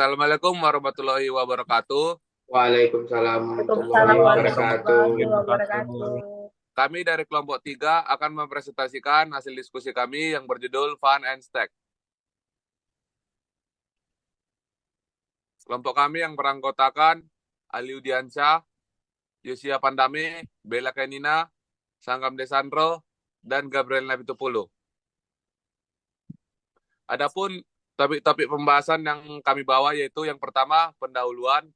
Assalamualaikum warahmatullahi wabarakatuh. Waalaikumsalam warahmatullahi Waalaikumsalam wabarakatuh. warahmatullahi wabarakatuh. Kami dari kelompok 3 akan mempresentasikan hasil diskusi kami yang berjudul Fun and Stack. Kelompok kami yang beranggotakan Aliu Diansyah, Yosia Pandame, Bella Kenina, Sanggam Desandro, dan Gabriel Nabitupulu. Adapun topik-topik pembahasan yang kami bawa yaitu yang pertama pendahuluan,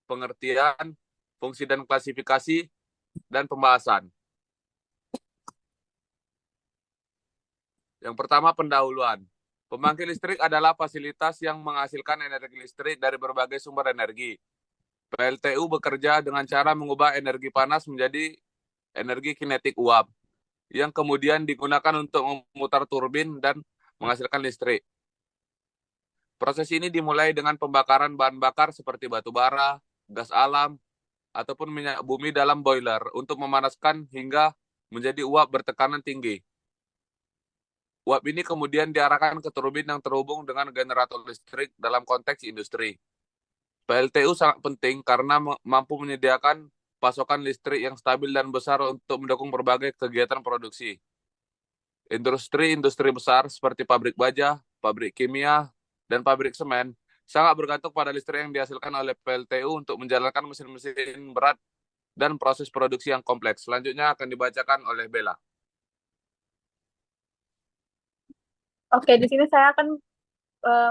pengertian, fungsi dan klasifikasi, dan pembahasan. Yang pertama pendahuluan. Pembangkit listrik adalah fasilitas yang menghasilkan energi listrik dari berbagai sumber energi. PLTU bekerja dengan cara mengubah energi panas menjadi energi kinetik uap, yang kemudian digunakan untuk memutar turbin dan menghasilkan listrik. Proses ini dimulai dengan pembakaran bahan bakar seperti batu bara, gas alam, ataupun minyak bumi dalam boiler untuk memanaskan hingga menjadi uap bertekanan tinggi. Uap ini kemudian diarahkan ke turbin yang terhubung dengan generator listrik dalam konteks industri. PLTU sangat penting karena mampu menyediakan pasokan listrik yang stabil dan besar untuk mendukung berbagai kegiatan produksi. Industri-industri besar seperti pabrik baja, pabrik kimia, dan pabrik semen sangat bergantung pada listrik yang dihasilkan oleh PLTU untuk menjalankan mesin-mesin berat dan proses produksi yang kompleks. Selanjutnya akan dibacakan oleh Bella. Oke, di sini saya akan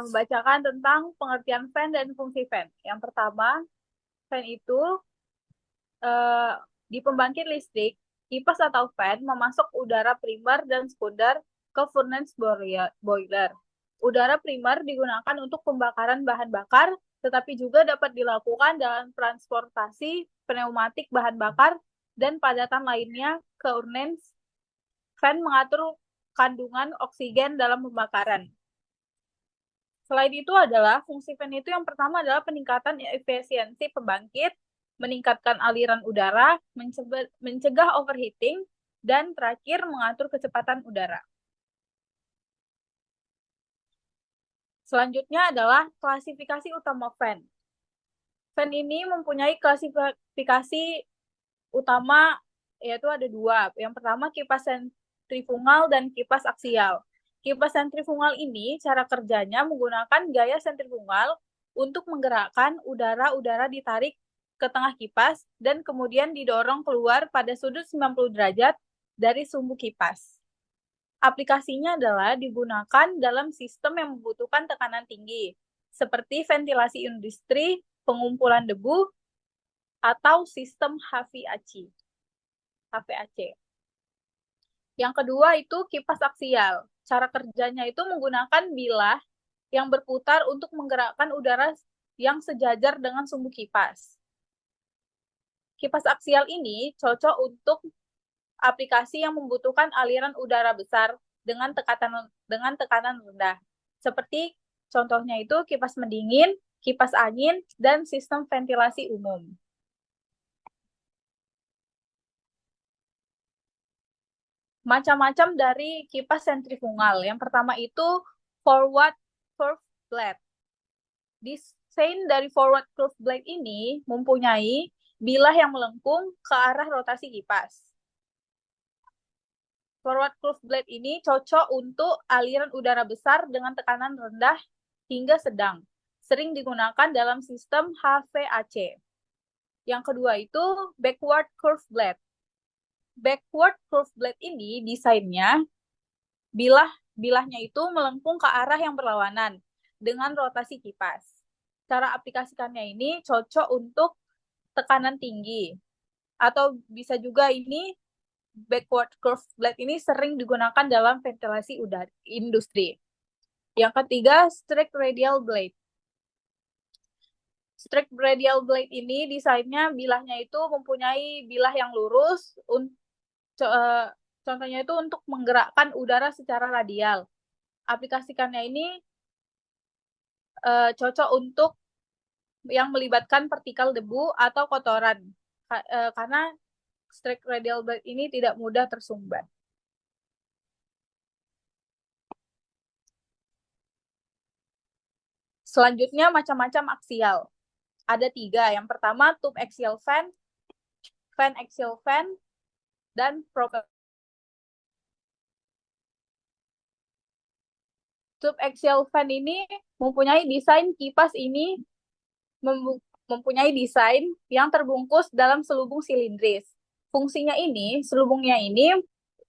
membacakan tentang pengertian fan dan fungsi fan. Yang pertama, fan itu di pembangkit listrik, kipas atau fan memasok udara primer dan sekunder ke furnace boiler. Udara primer digunakan untuk pembakaran bahan bakar, tetapi juga dapat dilakukan dalam transportasi pneumatik bahan bakar dan padatan lainnya ke furnace. Fan mengatur kandungan oksigen dalam pembakaran. Selain itu adalah fungsi fan itu yang pertama adalah peningkatan efisiensi pembangkit, meningkatkan aliran udara, mencegah overheating, dan terakhir mengatur kecepatan udara. Selanjutnya adalah klasifikasi utama fan. Fan ini mempunyai klasifikasi utama yaitu ada dua. Yang pertama kipas sentrifugal dan kipas aksial. Kipas sentrifugal ini cara kerjanya menggunakan gaya sentrifugal untuk menggerakkan udara-udara ditarik ke tengah kipas dan kemudian didorong keluar pada sudut 90 derajat dari sumbu kipas. Aplikasinya adalah digunakan dalam sistem yang membutuhkan tekanan tinggi, seperti ventilasi industri, pengumpulan debu, atau sistem HVAC. Yang kedua itu kipas aksial. Cara kerjanya itu menggunakan bilah yang berputar untuk menggerakkan udara yang sejajar dengan sumbu kipas. Kipas aksial ini cocok untuk aplikasi yang membutuhkan aliran udara besar dengan tekanan rendah. Seperti contohnya itu kipas pendingin, kipas angin, dan sistem ventilasi umum. Macam-macam dari kipas sentrifugal. Yang pertama itu forward curve blade. Desain dari forward curve blade ini mempunyai bilah yang melengkung ke arah rotasi kipas. Forward curve blade ini cocok untuk aliran udara besar dengan tekanan rendah hingga sedang. Sering digunakan dalam sistem HVAC. Yang kedua itu backward curve blade. Backward curve blade ini desainnya bilahnya itu melengkung ke arah yang berlawanan dengan rotasi kipas. Cara aplikasikannya ini cocok untuk tekanan tinggi. Atau bisa juga ini backward curve blade ini sering digunakan dalam ventilasi udara industri. Yang ketiga, strict radial blade. Strict radial blade ini desainnya bilahnya itu mempunyai bilah yang lurus. Contohnya itu untuk menggerakkan udara secara radial. Aplikasikannya ini cocok untuk yang melibatkan partikel debu atau kotoran. Karena strict radial blade ini tidak mudah tersumbat. Selanjutnya macam-macam aksial. Ada 3. Yang pertama tube axial fan, fan axial fan, dan propeller. Tube axial fan ini mempunyai desain kipas ini mempunyai desain yang terbungkus dalam selubung silindris. Fungsinya ini, selubungnya ini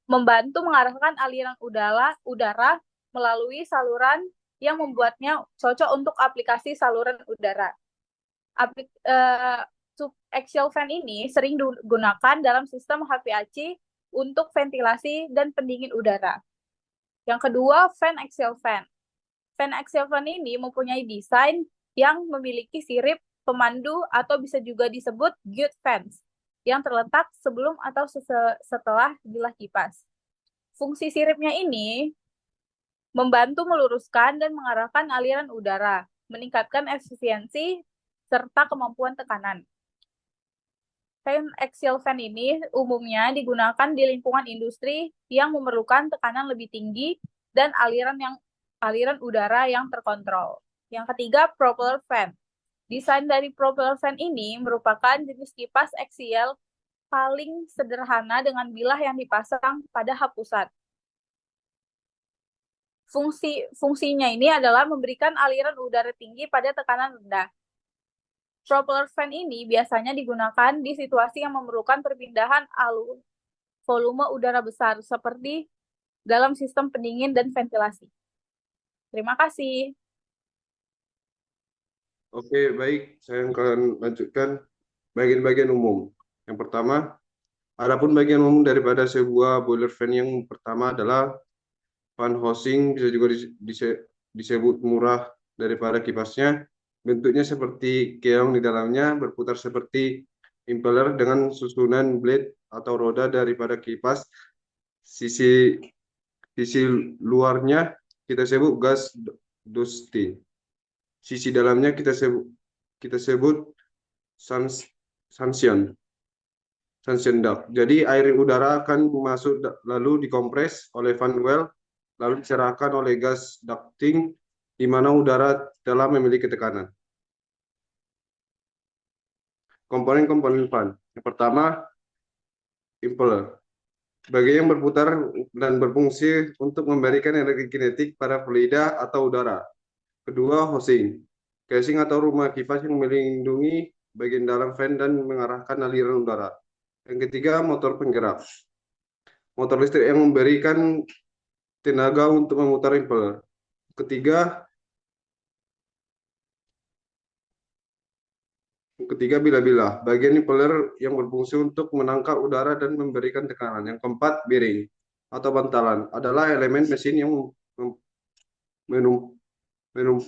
membantu mengarahkan aliran udara melalui saluran yang membuatnya cocok untuk aplikasi saluran udara. Tube axial fan ini sering digunakan dalam sistem HVAC untuk ventilasi dan pendingin udara. Yang kedua, fan axial fan. Fan axial fan ini mempunyai desain yang memiliki sirip pemandu atau bisa juga disebut guide fans yang terletak sebelum atau setelah bilah kipas. Fungsi siripnya ini membantu meluruskan dan mengarahkan aliran udara, meningkatkan efisiensi serta kemampuan tekanan. Fan axial fan ini umumnya digunakan di lingkungan industri yang memerlukan tekanan lebih tinggi dan aliran udara yang terkontrol. Yang ketiga, propeller fan. Desain dari propeller fan ini merupakan jenis kipas aksial paling sederhana dengan bilah yang dipasang pada hap pusat. Fungsinya ini adalah memberikan aliran udara tinggi pada tekanan rendah. Propeller fan ini biasanya digunakan di situasi yang memerlukan perpindahan volume udara besar, seperti dalam sistem pendingin dan ventilasi. Terima kasih. Oke, baik. Saya akan lanjutkan bagian-bagian umum. Yang pertama, adapun bagian umum daripada sebuah boiler fan yang pertama adalah fan housing, bisa juga disebut murah daripada kipasnya. Bentuknya seperti keong di dalamnya, berputar seperti impeller dengan susunan blade atau roda daripada kipas. Sisi luarnya kita sebut gas dusty. Sisi dalamnya kita sebut suction duct. Jadi air udara akan masuk lalu dikompres oleh fan well, lalu dicerahkan oleh gas ducting di mana udara telah memiliki tekanan. Komponen-komponen fan. Yang pertama, impeller. Bagian yang berputar dan berfungsi untuk memberikan energi kinetik pada fluida atau udara. Kedua, housing. Casing atau rumah kipas yang melindungi bagian dalam fan dan mengarahkan aliran udara. Yang ketiga, motor penggerak. Motor listrik yang memberikan tenaga untuk memutar impeller. Ketiga, bilah-bilah. Bagian impeller yang berfungsi untuk menangkap udara dan memberikan tekanan. Yang keempat, bearing atau bantalan adalah elemen mesin yang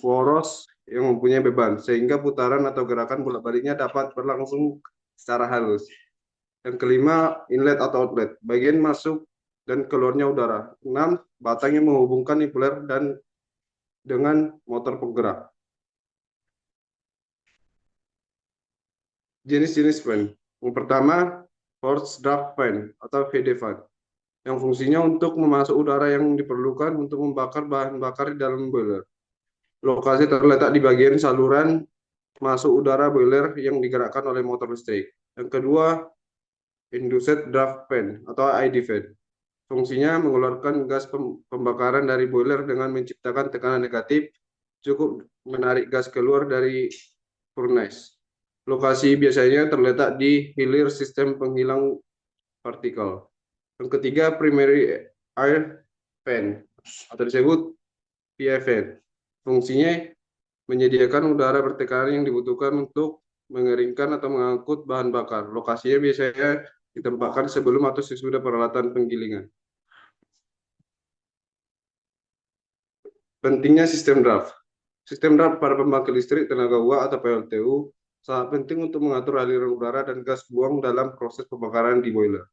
poros yang mempunyai beban, sehingga putaran atau gerakan bolak-baliknya dapat berlangsung secara halus. Yang kelima, inlet atau outlet, bagian masuk dan keluarnya udara. 6, batang yang menghubungkan impeller dengan motor penggerak. Jenis-jenis fan. Yang pertama, forced draft fan atau VD fan, yang fungsinya untuk memasuk udara yang diperlukan untuk membakar bahan bakar di dalam boiler. Lokasi terletak di bagian saluran masuk udara boiler yang digerakkan oleh motor listrik. Yang kedua, induced draft fan atau ID fan. Fungsinya mengeluarkan gas pembakaran dari boiler dengan menciptakan tekanan negatif, cukup menarik gas keluar dari furnace. Lokasi biasanya terletak di hilir sistem penghilang partikel. Yang ketiga, primary air fan atau disebut PFN. Fungsinya menyediakan udara bertekanan yang dibutuhkan untuk mengeringkan atau mengangkut bahan bakar. Lokasinya biasanya ditempatkan sebelum atau sesudah peralatan penggilingan. Pentingnya sistem draft. Sistem draft pada pembangkit listrik tenaga uap atau PLTU sangat penting untuk mengatur aliran udara dan gas buang dalam proses pembakaran di boiler.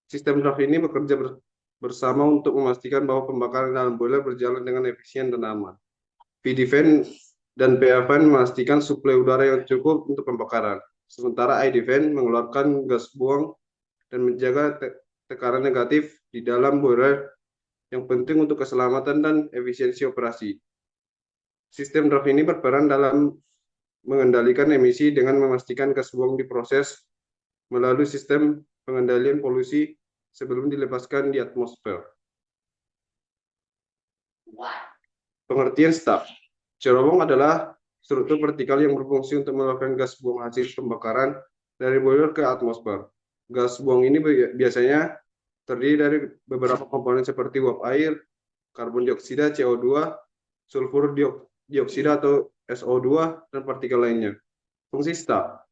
Sistem draft ini bekerja bersama untuk memastikan bahwa pembakaran dalam boiler berjalan dengan efisien dan aman. VD fan dan PA fan memastikan suplai udara yang cukup untuk pembakaran, sementara ID fan mengeluarkan gas buang dan menjaga tekanan negatif di dalam boiler yang penting untuk keselamatan dan efisiensi operasi. Sistem draft ini berperan dalam mengendalikan emisi dengan memastikan gas buang diproses melalui sistem pengendalian polusi sebelum dilepaskan di atmosfer. Pengertian staf. Cerobong adalah struktur vertikal yang berfungsi untuk mengeluarkan gas buang hasil pembakaran dari boiler ke atmosfer. Gas buang ini biasanya terdiri dari beberapa komponen seperti uap air, karbon dioksida, CO2, sulfur dioksida atau SO2, dan partikel lainnya. Fungsi staf.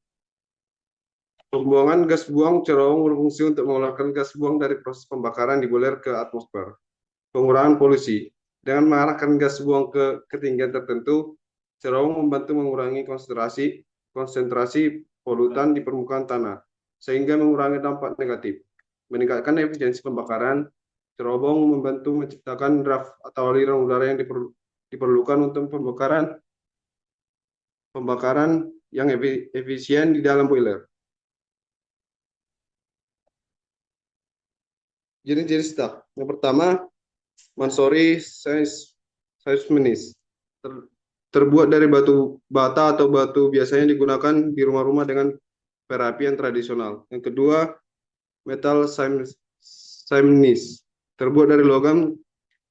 Pembuangan gas buang cerobong berfungsi untuk mengeluarkan gas buang dari proses pembakaran di boiler ke atmosfer. Pengurangan polusi. Dengan mengarahkan gas buang ke ketinggian tertentu, cerobong membantu mengurangi konsentrasi polutan di permukaan tanah, sehingga mengurangi dampak negatif. Meningkatkan efisiensi pembakaran, cerobong membantu menciptakan draft atau aliran udara yang diperlukan untuk pembakaran yang efisien di dalam boiler. Jenis-jenis staf. Yang pertama, Mansory seismonis. Terbuat dari batu bata atau batu biasanya digunakan di rumah-rumah dengan perapian tradisional. Yang kedua, metal seismonis. Terbuat dari logam,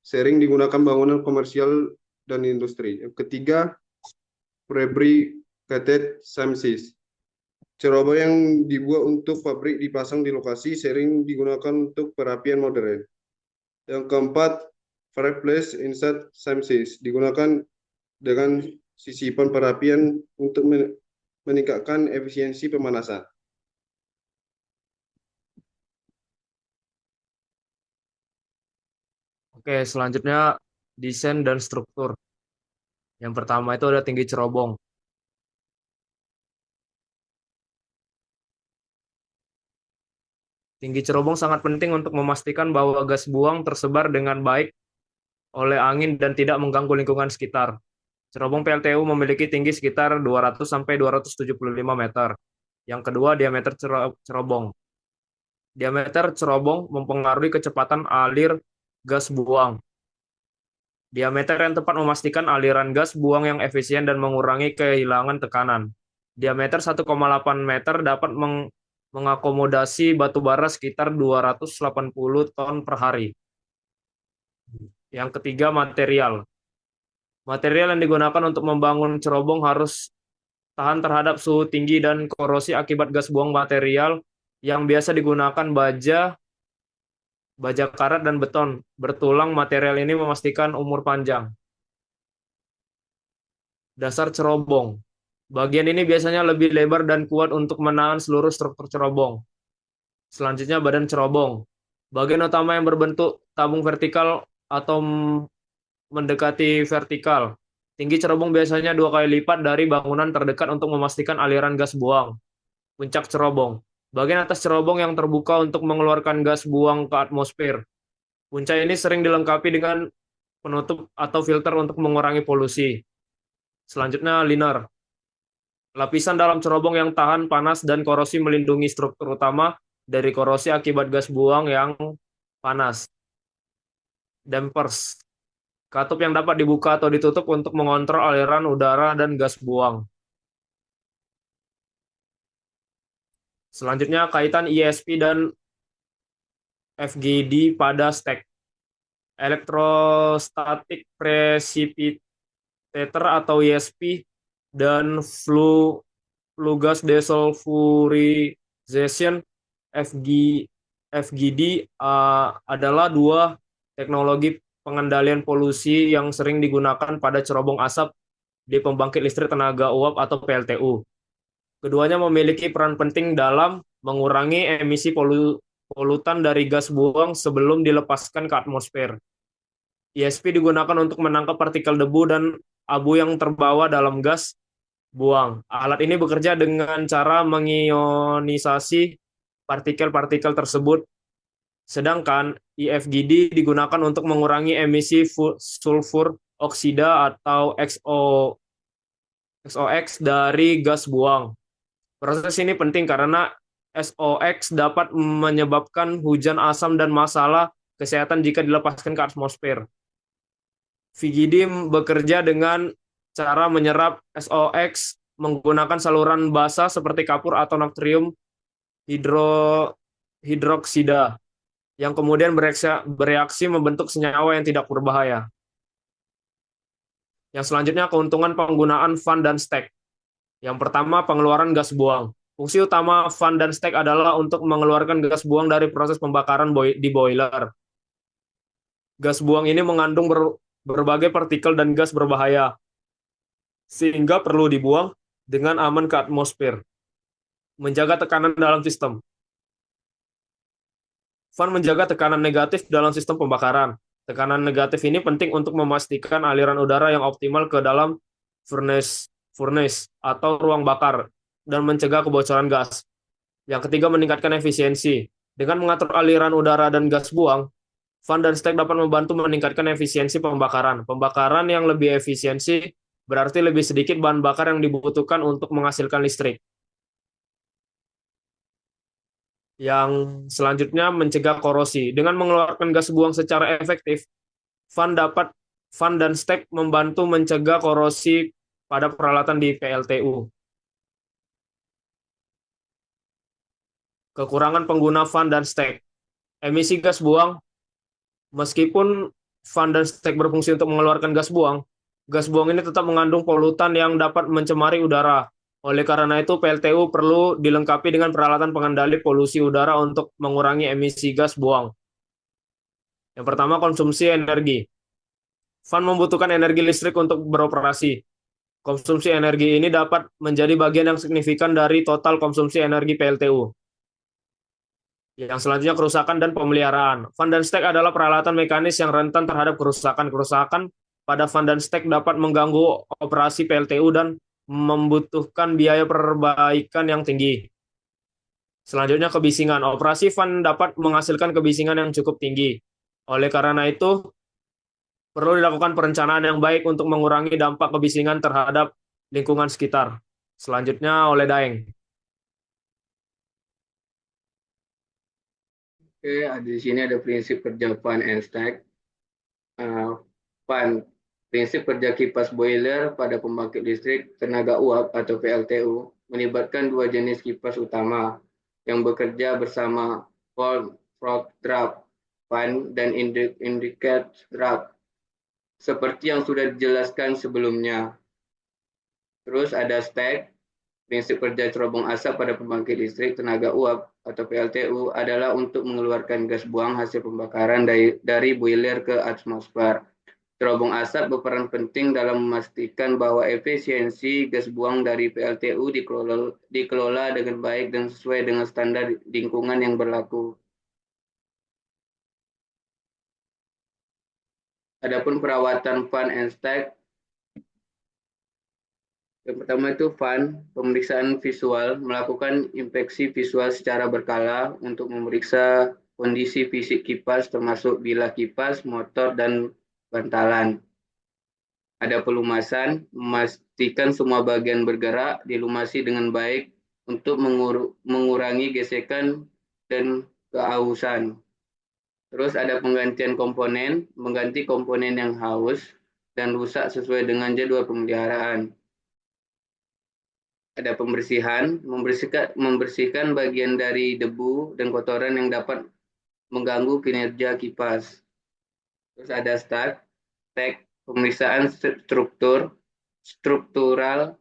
sering digunakan bangunan komersial dan industri. Yang ketiga, prefabricated seismonis. Cerobong yang dibuat untuk pabrik dipasang di lokasi, sering digunakan untuk perapian modern. Yang keempat, fireplace insert seismonis. Digunakan dengan sisipan perapian untuk meningkatkan efisiensi pemanasan. Oke, selanjutnya desain dan struktur. Yang pertama itu ada tinggi cerobong. Tinggi cerobong sangat penting untuk memastikan bahwa gas buang tersebar dengan baik oleh angin dan tidak mengganggu lingkungan sekitar. Cerobong PLTU memiliki tinggi sekitar 200 sampai 275 meter. Yang kedua, diameter cerobong. Diameter cerobong mempengaruhi kecepatan alir gas buang. Diameter yang tepat memastikan aliran gas buang yang efisien dan mengurangi kehilangan tekanan. Diameter 1,8 meter dapat mengakomodasi batu bara sekitar 280 ton per hari. Yang ketiga, material. Material yang digunakan untuk membangun cerobong harus tahan terhadap suhu tinggi dan korosi akibat gas buang. Material yang biasa digunakan baja karat dan beton bertulang. Material ini memastikan umur panjang. Dasar cerobong. Bagian ini biasanya lebih lebar dan kuat untuk menahan seluruh struktur cerobong. Selanjutnya, badan cerobong. Bagian utama yang berbentuk tabung vertikal atau mendekati vertikal. Tinggi cerobong biasanya 2 kali lipat dari bangunan terdekat untuk memastikan aliran gas buang. Puncak cerobong. Bagian atas cerobong yang terbuka untuk mengeluarkan gas buang ke atmosfer. Puncak ini sering dilengkapi dengan penutup atau filter untuk mengurangi polusi. Selanjutnya, liner. Lapisan dalam cerobong yang tahan panas dan korosi, melindungi struktur utama dari korosi akibat gas buang yang panas. Dampers. Katup yang dapat dibuka atau ditutup untuk mengontrol aliran udara dan gas buang. Selanjutnya, kaitan ESP dan FGD pada stek. Electrostatic Precipitator atau ESP dan flue gas desulfurization FGD adalah dua teknologi pengendalian polusi yang sering digunakan pada cerobong asap di pembangkit listrik tenaga uap atau PLTU. Keduanya memiliki peran penting dalam mengurangi emisi polutan dari gas buang sebelum dilepaskan ke atmosfer. ESP digunakan untuk menangkap partikel debu dan abu yang terbawa dalam gas buang. Alat ini bekerja dengan cara mengionisasi partikel-partikel tersebut. Sedangkan EFGD digunakan untuk mengurangi emisi sulfur oksida atau SOx dari gas buang. Proses ini penting karena SOx dapat menyebabkan hujan asam dan masalah kesehatan jika dilepaskan ke atmosfer. VGD bekerja dengan cara menyerap SOx menggunakan saluran basa seperti kapur atau natrium hidroksida yang kemudian bereaksi membentuk senyawa yang tidak berbahaya. Yang selanjutnya keuntungan penggunaan fan dan stek. Yang pertama, pengeluaran gas buang. Fungsi utama fan dan stek adalah untuk mengeluarkan gas buang dari proses pembakaran di boiler. Gas buang ini mengandung berbagai partikel dan gas berbahaya, sehingga perlu dibuang dengan aman ke atmosfer. Menjaga tekanan dalam sistem. Fan menjaga tekanan negatif dalam sistem pembakaran. Tekanan negatif ini penting untuk memastikan aliran udara yang optimal ke dalam furnace atau ruang bakar dan mencegah kebocoran gas. Yang ketiga, meningkatkan efisiensi. Dengan mengatur aliran udara dan gas buang, fan dan stek dapat membantu meningkatkan efisiensi pembakaran. Pembakaran yang lebih efisiensi berarti lebih sedikit bahan bakar yang dibutuhkan untuk menghasilkan listrik. Yang selanjutnya, mencegah korosi. Dengan mengeluarkan gas buang secara efektif, fan dan stek membantu mencegah korosi pada peralatan di PLTU. Kekurangan pengguna fan dan stek. Emisi gas buang. Meskipun fan dan stek berfungsi untuk mengeluarkan gas buang ini tetap mengandung polutan yang dapat mencemari udara. Oleh karena itu, PLTU perlu dilengkapi dengan peralatan pengendali polusi udara untuk mengurangi emisi gas buang. Yang pertama, konsumsi energi. Fan membutuhkan energi listrik untuk beroperasi. Konsumsi energi ini dapat menjadi bagian yang signifikan dari total konsumsi energi PLTU. Yang selanjutnya, kerusakan dan pemeliharaan. Fan dan stek adalah peralatan mekanis yang rentan terhadap kerusakan. Kerusakan pada fan dan stek dapat mengganggu operasi PLTU dan membutuhkan biaya perbaikan yang tinggi. Selanjutnya, kebisingan. Operasi fan dapat menghasilkan kebisingan yang cukup tinggi. Oleh karena itu, perlu dilakukan perencanaan yang baik untuk mengurangi dampak kebisingan terhadap lingkungan sekitar. Selanjutnya, oleh Daeng. Oke, di sini ada prinsip kerja fan and stack. Fan, prinsip kerja kipas boiler pada pembangkit listrik tenaga uap atau PLTU melibatkan dua jenis kipas utama yang bekerja bersama, cold front draft fan dan indicate draft, seperti yang sudah dijelaskan sebelumnya. Terus ada stack. Prinsip kerja cerobong asap pada pembangkit listrik tenaga uap atau PLTU adalah untuk mengeluarkan gas buang hasil pembakaran dari boiler ke atmosfer. Cerobong asap berperan penting dalam memastikan bahwa efisiensi gas buang dari PLTU dikelola dengan baik dan sesuai dengan standar lingkungan yang berlaku. Adapun perawatan fan and stack, yang pertama itu fan, pemeriksaan visual, melakukan inspeksi visual secara berkala untuk memeriksa kondisi fisik kipas termasuk bilah kipas, motor, dan bantalan. Ada pelumasan, memastikan semua bagian bergerak dilumasi dengan baik untuk mengurangi gesekan dan keausan. Terus ada penggantian komponen, mengganti komponen yang haus dan rusak sesuai dengan jadwal pemeliharaan. Ada pembersihan, membersihkan bagian dari debu dan kotoran yang dapat mengganggu kinerja kipas. Terus ada stack, pemeriksaan struktural,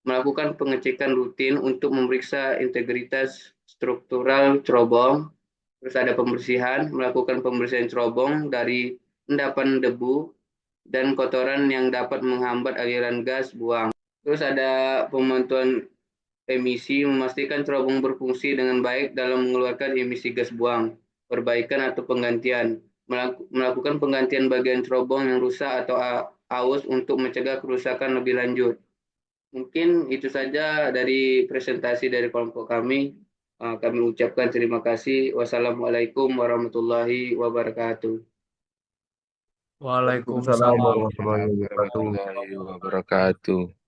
melakukan pengecekan rutin untuk memeriksa integritas struktural cerobong. Terus ada pembersihan, melakukan pembersihan cerobong dari endapan debu dan kotoran yang dapat menghambat aliran gas buang. Terus ada pemantauan emisi, memastikan cerobong berfungsi dengan baik dalam mengeluarkan emisi gas buang, perbaikan atau penggantian, melakukan penggantian bagian cerobong yang rusak atau aus untuk mencegah kerusakan lebih lanjut. Mungkin itu saja dari presentasi dari kelompok kami. Kami ucapkan terima kasih. Wassalamualaikum warahmatullahi wabarakatuh. Waalaikumsalam Warahmatullahi wabarakatuh.